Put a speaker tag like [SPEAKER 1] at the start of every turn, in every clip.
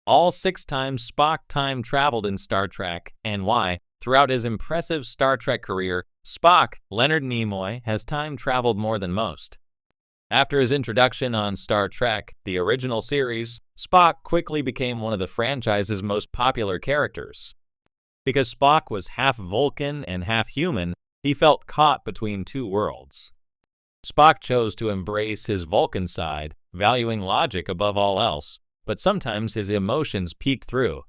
[SPEAKER 1] all 6 times Spock time traveled in Star Trek, and why. Throughout his impressive Star Trek career, Spock, Leonard Nimoy, has time traveled more than most. After his introduction on Star Trek, the original series, Spock quickly became one of the franchise's most popular characters. Because Spock was half Vulcan and half human, he felt caught between two worlds. Spock chose to embrace his Vulcan side, valuing logic above all else, but sometimes his emotions peeked through.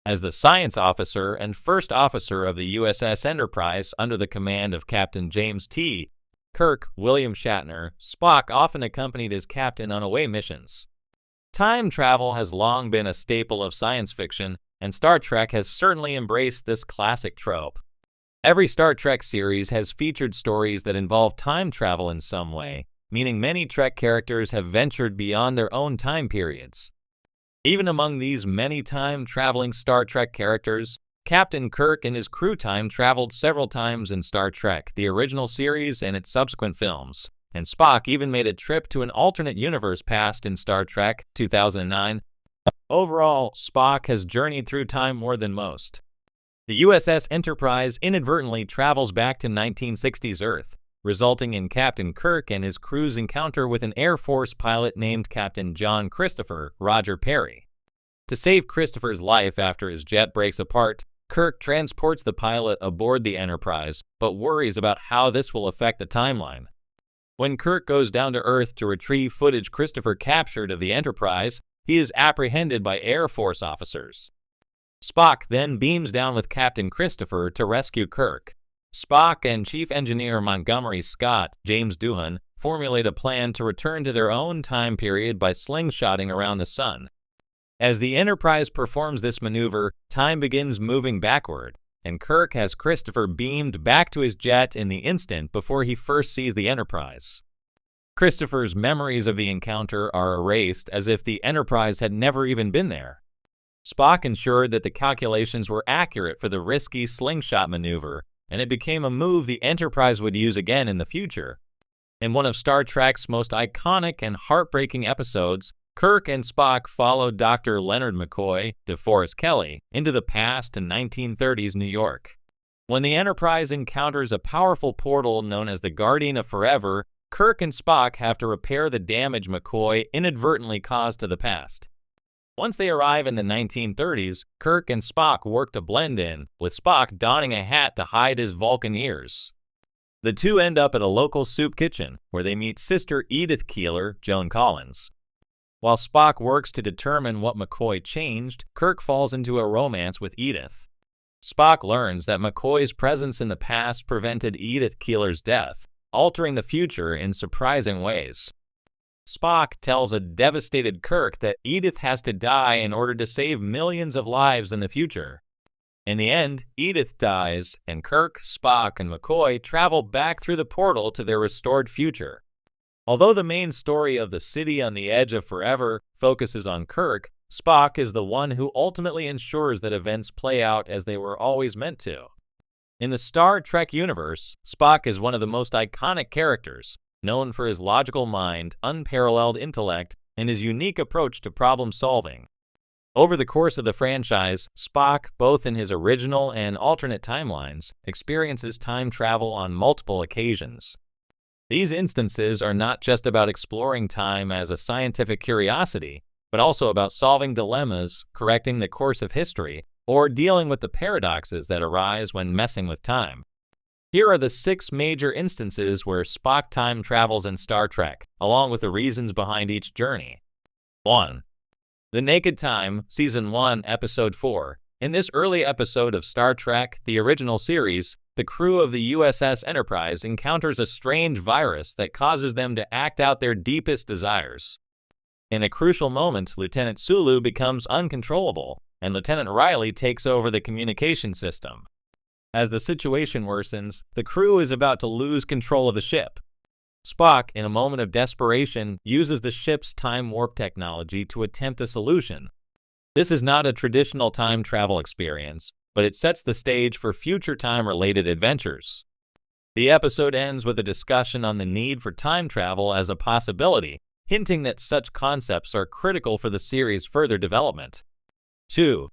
[SPEAKER 1] As the science officer and first officer of the USS Enterprise under the command of Captain James T. Kirk William Shatner, Spock often accompanied his captain on away missions. Time travel has long been a staple of science fiction, and Star Trek has certainly embraced this classic trope. Every Star Trek series has featured stories that involve time travel in some way, meaning many Trek characters have ventured beyond their own time periods. Even among these many time-traveling Star Trek characters, Captain Kirk and his crew time-traveled several times in Star Trek, the original series and its subsequent films, and Spock even made a trip to an alternate universe past in Star Trek 2009. Overall, Spock has journeyed through time more than most. The USS Enterprise inadvertently travels back to 1960s Earth, resulting in Captain Kirk and his crew's encounter with an Air Force pilot named Captain John Christopher Roger Perry. To save Christopher's life after his jet breaks apart, Kirk transports the pilot aboard the Enterprise, but worries about how this will affect the timeline. When Kirk goes down to Earth to retrieve footage Christopher captured of the Enterprise, he is apprehended by Air Force officers. Spock then beams down with Captain Christopher to rescue Kirk. Spock and Chief Engineer Montgomery Scott, James Doohan, formulate a plan to return to their own time period by slingshotting around the sun. As the Enterprise performs this maneuver, time begins moving backward, and Kirk has Christopher beamed back to his jet in the instant before he first sees the Enterprise. Christopher's memories of the encounter are erased as if the Enterprise had never even been there. Spock ensured that the calculations were accurate for the risky slingshot maneuver, and it became a move the Enterprise would use again in the future. In one of Star Trek's most iconic and heartbreaking episodes, Kirk and Spock followed Dr. Leonard McCoy, DeForest Kelley, into the past to 1930s New York. When the Enterprise encounters a powerful portal known as the Guardian of Forever, Kirk and Spock have to repair the damage McCoy inadvertently caused to the past. Once they arrive in the 1930s, Kirk and Spock work to blend in, with Spock donning a hat to hide his Vulcan ears. The two end up at a local soup kitchen, where they meet Sister Edith Keeler, Joan Collins. While Spock works to determine what McCoy changed, Kirk falls into a romance with Edith. Spock learns that McCoy's presence in the past prevented Edith Keeler's death, altering the future in surprising ways. Spock tells a devastated Kirk that Edith has to die in order to save millions of lives in the future. In the end, Edith dies, and Kirk, Spock, and McCoy travel back through the portal to their restored future. Although the main story of the City on the Edge of Forever focuses on Kirk, Spock is the one who ultimately ensures that events play out as they were always meant to. In the Star Trek universe, Spock is one of the most iconic characters, known for his logical mind, unparalleled intellect, and his unique approach to problem-solving. Over the course of the franchise, Spock, both in his original and alternate timelines, experiences time travel on multiple occasions. These instances are not just about exploring time as a scientific curiosity, but also about solving dilemmas, correcting the course of history, or dealing with the paradoxes that arise when messing with time. Here are the 6 major instances where Spock time travels in Star Trek, along with the reasons behind each journey. 1. The Naked Time, Season 1, Episode 4. In this early episode of Star Trek, the original series, the crew of the USS Enterprise encounters a strange virus that causes them to act out their deepest desires. In a crucial moment, Lieutenant Sulu becomes uncontrollable, and Lieutenant Riley takes over the communication system. As the situation worsens, the crew is about to lose control of the ship. Spock, in a moment of desperation, uses the ship's time warp technology to attempt a solution. This is not a traditional time travel experience, but it sets the stage for future time-related adventures. The episode ends with a discussion on the need for time travel as a possibility, hinting that such concepts are critical for the series' further development. 2.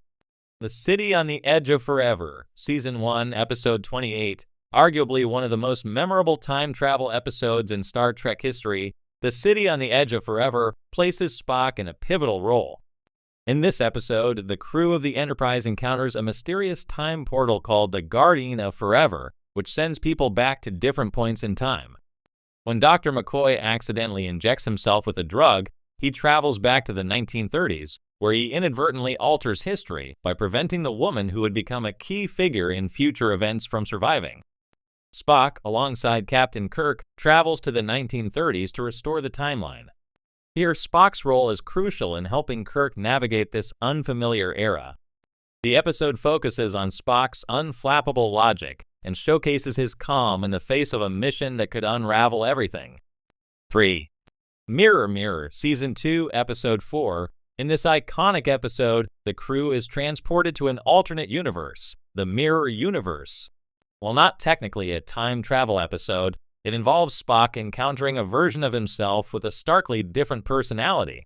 [SPEAKER 1] The City on the Edge of Forever, Season 1, Episode 28. Arguably one of the most memorable time travel episodes in Star Trek history, The City on the Edge of Forever places Spock in a pivotal role. In this episode, the crew of the Enterprise encounters a mysterious time portal called the Guardian of Forever, which sends people back to different points in time. When Dr. McCoy accidentally injects himself with a drug, he travels back to the 1930s, where he inadvertently alters history by preventing the woman who would become a key figure in future events from surviving. Spock, alongside Captain Kirk, travels to the 1930s to restore the timeline. Here, Spock's role is crucial in helping Kirk navigate this unfamiliar era. The episode focuses on Spock's unflappable logic and showcases his calm in the face of a mission that could unravel everything. 3. Mirror Mirror, Season 2, Episode 4. In this iconic episode, the crew is transported to an alternate universe, the Mirror Universe. While not technically a time travel episode, it involves Spock encountering a version of himself with a starkly different personality.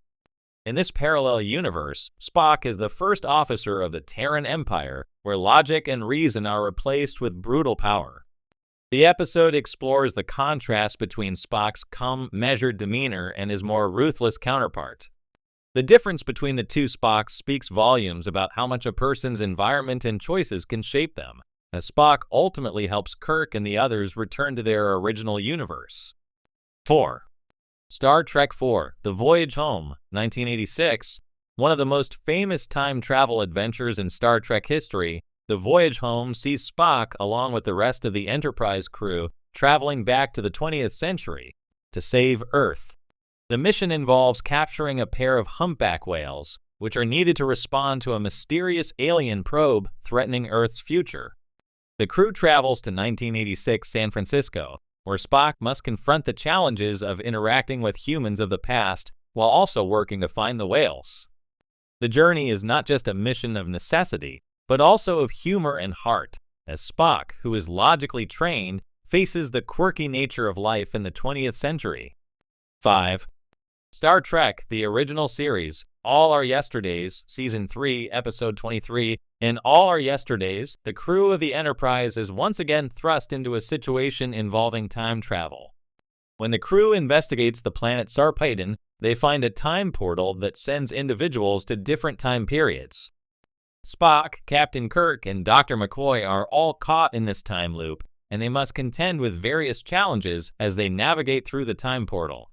[SPEAKER 1] In this parallel universe, Spock is the first officer of the Terran Empire, where logic and reason are replaced with brutal power. The episode explores the contrast between Spock's calm, measured demeanor and his more ruthless counterpart. The difference between the two Spocks speaks volumes about how much a person's environment and choices can shape them, as Spock ultimately helps Kirk and the others return to their original universe. 4. Star Trek IV, The Voyage Home, 1986. One of the most famous time travel adventures in Star Trek history, The Voyage Home sees Spock, along with the rest of the Enterprise crew, traveling back to the 20th century to save Earth. The mission involves capturing a pair of humpback whales, which are needed to respond to a mysterious alien probe threatening Earth's future. The crew travels to 1986 San Francisco, where Spock must confront the challenges of interacting with humans of the past while also working to find the whales. The journey is not just a mission of necessity, but also of humor and heart, as Spock, who is logically trained, faces the quirky nature of life in the 20th century. 5. Star Trek, the original series, All Our Yesterdays, Season 3, Episode 23. In All Our Yesterdays, the crew of the Enterprise is once again thrust into a situation involving time travel. When the crew investigates the planet Sarpedon, they find a time portal that sends individuals to different time periods. Spock, Captain Kirk, and Dr. McCoy are all caught in this time loop, and they must contend with various challenges as they navigate through the time portal.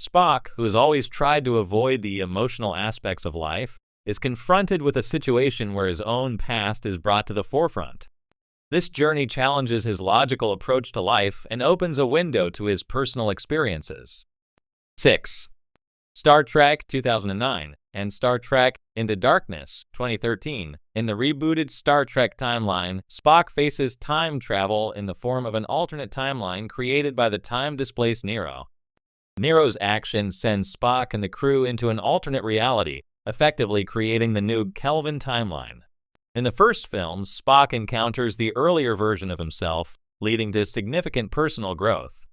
[SPEAKER 1] Spock, who has always tried to avoid the emotional aspects of life, is confronted with a situation where his own past is brought to the forefront. This journey challenges his logical approach to life and opens a window to his personal experiences. 6. Star Trek 2009 and Star Trek Into Darkness 2013. In the rebooted Star Trek timeline, Spock faces time travel in the form of an alternate timeline created by the time-displaced Nero. Nero's action sends Spock and the crew into an alternate reality, effectively creating the new Kelvin timeline. In the first film, Spock encounters the earlier version of himself, leading to significant personal growth.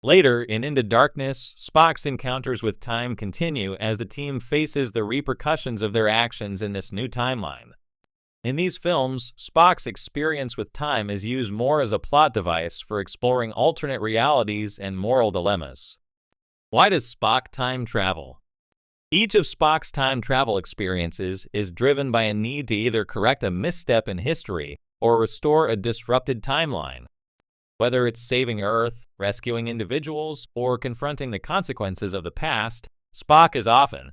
[SPEAKER 1] Later, in Into Darkness, Spock's encounters with time continue as the team faces the repercussions of their actions in this new timeline. In these films, Spock's experience with time is used more as a plot device for exploring alternate realities and moral dilemmas. Why does Spock time travel? Each of Spock's time travel experiences is driven by a need to either correct a misstep in history or restore a disrupted timeline. Whether it's saving Earth, rescuing individuals, or confronting the consequences of the past, Spock is often,